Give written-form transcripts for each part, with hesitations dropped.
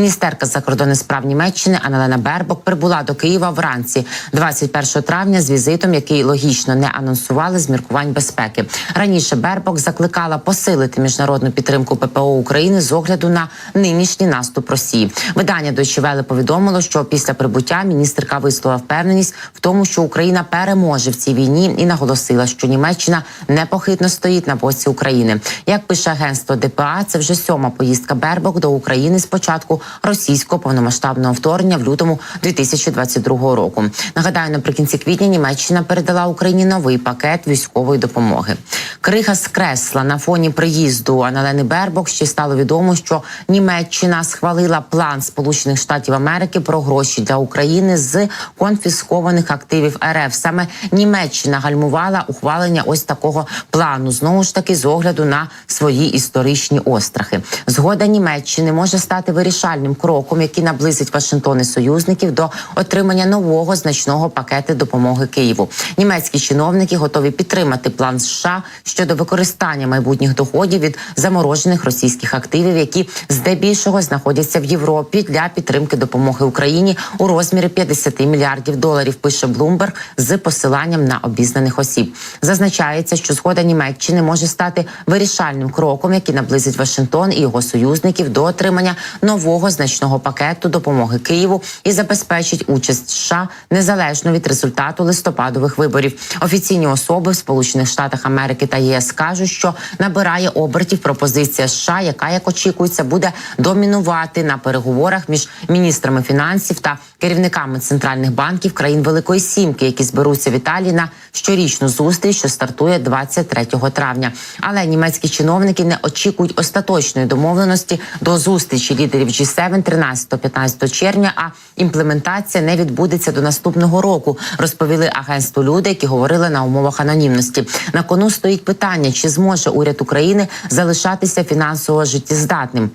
Міністерка закордонних справ Німеччини Анналена Бербок прибула до Києва вранці 21 травня з візитом, який логічно не анонсували з міркувань безпеки. Раніше Бербок закликала посилити міжнародну підтримку ППО України з огляду на нинішній наступ Росії. Видання Deutsche Welle повідомило, що після прибуття міністерка висловила впевненість в тому, що Україна переможе в цій війні, і наголосила, що Німеччина непохитно стоїть на боці України. Як пише агентство ДПА, це вже 7-ма поїздка Бербок до України з початку російського повномасштабного вторгнення в лютому 2022 року. Нагадаю, наприкінці квітня Німеччина передала Україні новий пакет військової допомоги. Крига з кресла. На фоні приїзду Анналени Бербок ще стало відомо, що Німеччина схвалила план Сполучених Штатів Америки про гроші для України з конфіскованих активів РФ. Саме Німеччина гальмувала ухвалення ось такого плану, знову ж таки з огляду на свої історичні острахи. Згода Німеччини може стати вирішальним кроком, який наблизить Вашингтон і союзників до отримання нового значного пакету допомоги Києву. Німецькі чиновники готові підтримати план США щодо використання майбутніх доходів від заморожених російських активів, які здебільшого знаходяться в Європі, для підтримки допомоги Україні у розмірі $50 мільярдів, пише Bloomberg з посиланням на обізнаних осіб. Зазначається, що згода Німеччини може стати вирішальним кроком, який наблизить Вашингтон і його союзників до отримання нового значного пакету допомоги Києву і забезпечить участь США незалежно від результату листопадових виборів. Офіційні особи в Сполучених Штатах Америки та ЄС кажуть, що набирає обертів пропозиція США, яка, як очікується, буде домінувати на переговорах між міністрами фінансів та керівниками центральних банків країн Великої Сімки, які зберуться в Італії на щорічну зустріч, що стартує 23 травня. Але німецькі чиновники не очікують остаточної домовленості до зустрічі лідерів G7 13-15 червня, а імплементація не відбудеться до наступного року, розповіли агентству люди, які говорили на умовах анонімності. На кону стоїть питання, чи зможе уряд України залишатися фінансово життєздатним,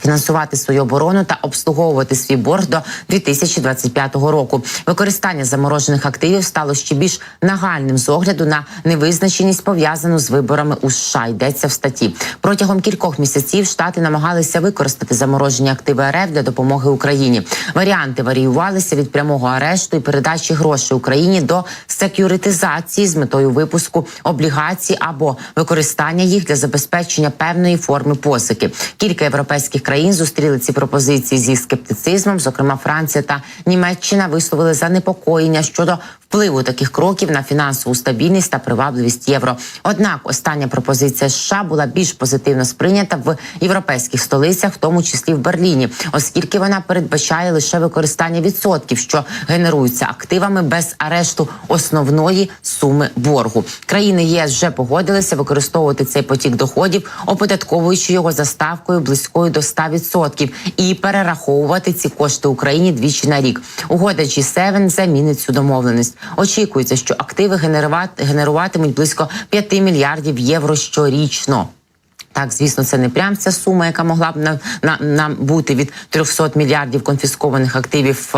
фінансувати свою оборону та обслуговувати свій борг до 2025 року. Використання заморожених активів стало ще більш нагальним з огляду на невизначеність, пов'язану з виборами у США, йдеться в статті. Протягом кількох місяців Штати намагалися використати заморожені активи РФ для допомоги Україні. Варіанти варіювалися від прямого арешту і передачі грошей Україні до секюритизації з метою випуску облігацій або використання їх для забезпечення певної форми позики. Кілька європейських країн зустріли ці пропозиції зі скептицизмом. Зокрема, Франція та Німеччина висловили занепокоєння щодо впливу таких кроків на фінансову стабільність та привабливість євро. Однак остання пропозиція США була більш позитивно сприйнята в європейських столицях, в тому числі в Берліні, оскільки вона передбачає лише використання відсотків, що генеруються активами, без арешту основної суми боргу. Країни ЄС вже погодилися використовувати цей потік доходів, оподатковуючи його за ставкою близькою до 100% і перераховувати ці кошти Україні двічі на рік. Угода G7 замінить цю домовленість. Очікується, що активи генеруватимуть близько 5 мільярдів євро щорічно. Так, звісно, це не прям ця сума, яка могла б нам бути від 300 мільярдів конфіскованих активів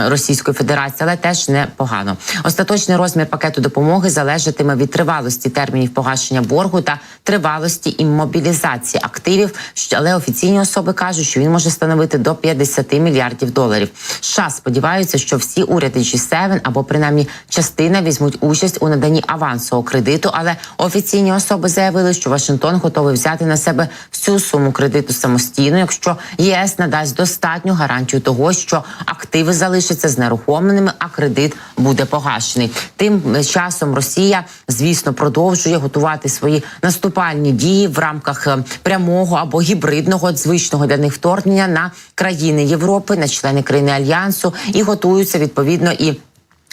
Російської Федерації, але теж непогано. Остаточний розмір пакету допомоги залежатиме від тривалості термінів погашення боргу та тривалості іммобілізації активів, але офіційні особи кажуть, що він може становити до 50 мільярдів доларів. США сподіваються, що всі уряди G7 або принаймні частина візьмуть участь у наданні авансового кредиту, але офіційні особи заявили, що Вашингтон готовий взяти на себе всю суму кредиту самостійно, якщо ЄС надасть достатню гарантію того, що активи залишаться знерухомленими, а кредит буде погашений. Тим часом Росія, звісно, продовжує готувати свої наступальні дії в рамках прямого або гібридного, звичного для них вторгнення на країни Європи, на члени країни Альянсу, і готуються відповідно і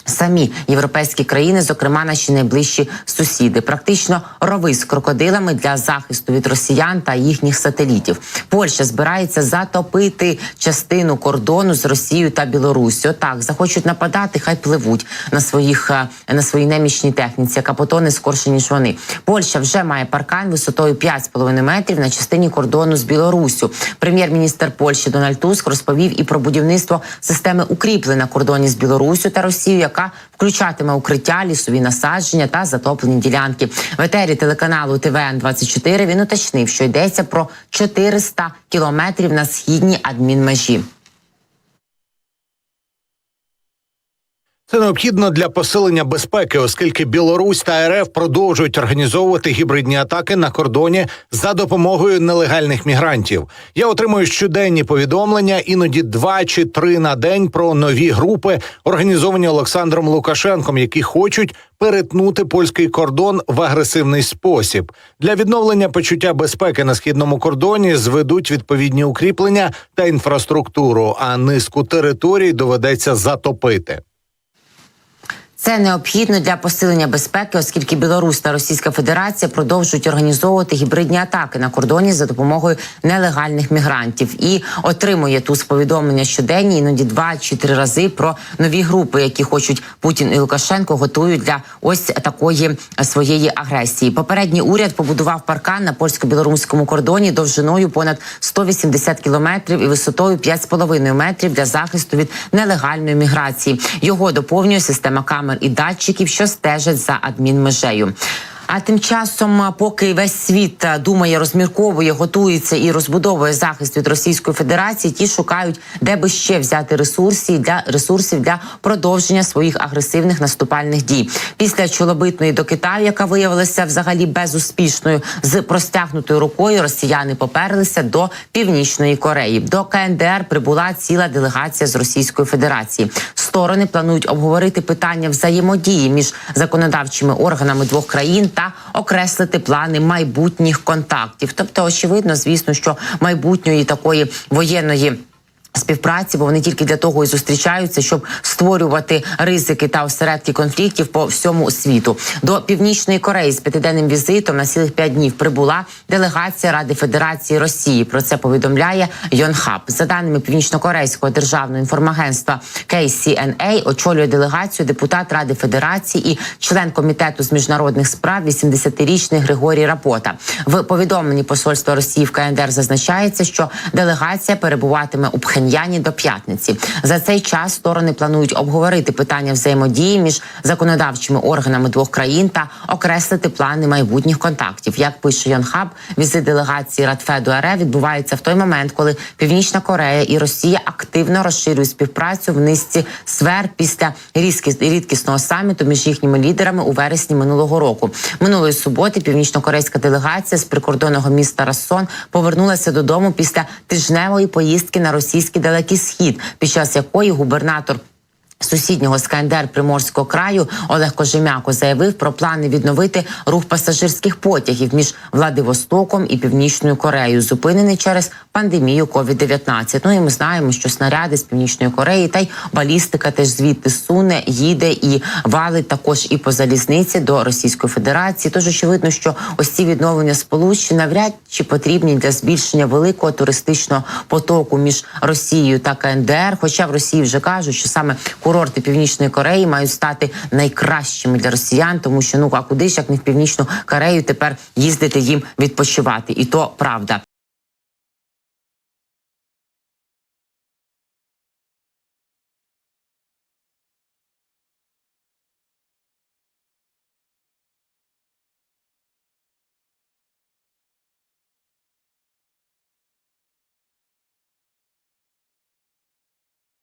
самі європейські країни, зокрема наші найближчі сусіди. Практично рови з крокодилами для захисту від росіян та їхніх сателітів. Польща збирається затопити частину кордону з Росією та Білоруссю. Отак, захочуть нападати, хай пливуть на своїй немічній техніці, яка потоне скорше, ніж вони. Польща вже має паркан висотою 5,5 метрів на частині кордону з Білоруссю. Прем'єр-міністр Польщі Дональд Туск розповів і про будівництво системи укріплень на кордоні з Білоруссю та Росією, яка включатиме укриття, лісові насадження та затоплені ділянки. В етері телеканалу ТВН-24 він уточнив, що йдеться про 400 кілометрів на східній адмінмежі. Це необхідно для посилення безпеки, оскільки Білорусь та РФ продовжують організовувати гібридні атаки на кордоні за допомогою нелегальних мігрантів. Я отримую щоденні повідомлення, іноді 2 чи 3 на день, про нові групи, організовані Олександром Лукашенком, які хочуть перетнути польський кордон в агресивний спосіб. Для відновлення почуття безпеки на східному кордоні зведуть відповідні укріплення та інфраструктуру, а низку територій доведеться затопити. Це необхідно для посилення безпеки, оскільки Білорусь та Російська Федерація продовжують організовувати гібридні атаки на кордоні за допомогою нелегальних мігрантів. І отримує тут повідомлення щоденні, іноді 2 чи 3 рази про нові групи, які хочуть Путін і Лукашенко готують для ось такої своєї агресії. Попередній уряд побудував паркан на польсько-білоруському кордоні довжиною понад 180 кілометрів і висотою 5,5 метрів для захисту від нелегальної міграції. Його доповнює система камер і датчиків, що стежать за адмінмежею. А тим часом, поки весь світ думає, розмірковує, готується і розбудовує захист від Російської Федерації, ті шукають, де би ще взяти ресурсів для продовження своїх агресивних наступальних дій. Після чолобитної до Китаю, яка виявилася взагалі безуспішною, з простягнутою рукою росіяни поперлися до Північної Кореї. До КНДР прибула ціла делегація з Російської Федерації. Сторони планують обговорити питання взаємодії між законодавчими органами двох країн та окреслити плани майбутніх контактів. Тобто, очевидно, звісно, що майбутньої такої воєнної співпраці, бо вони тільки для того і зустрічаються, щоб створювати ризики та осередки конфліктів по всьому світу. До Північної Кореї з 5-денним візитом на цілих 5 днів прибула делегація Ради Федерації Росії. Про це повідомляє Йонхап. За даними Північно-Корейського державного інформагентства KCNA, очолює делегацію депутат Ради Федерації і член комітету з міжнародних справ 80-річний Григорій Рапота. В повідомленні посольства Росії в КНДР зазначається, що делегація перебуватиме у Пхеньяні до п'ятниці. За цей час сторони планують обговорити питання взаємодії між законодавчими органами двох країн та окреслити плани майбутніх контактів. Як пише Йонхаб, візит делегації Радфеду РФ відбувається в той момент, коли Північна Корея і Росія активно розширюють співпрацю в низці сфер після рідкісного саміту між їхніми лідерами у вересні минулого року. Минулої суботи північно-корейська делегація з прикордонного міста Рассон повернулася додому після тижневої поїздки на російський Далекий Схід, під час якої губернатор сусіднього з КНДР Приморського краю Олег Кожем'яко заявив про плани відновити рух пасажирських потягів між Владивостоком і Північною Кореєю, зупинений через пандемію COVID-19. Ну і ми знаємо, що снаряди з Північної Кореї та й балістика теж звідти суне, їде і валить також і по залізниці до Російської Федерації. Тож очевидно, що ось ці відновлення сполучень навряд чи потрібні для збільшення великого туристичного потоку між Росією та КНДР. Хоча в Росії вже кажуть, що саме курорти Північної Кореї мають стати найкращими для росіян, тому що, а куди ж, як не в Північну Корею, тепер їздити їм відпочивати. І то правда.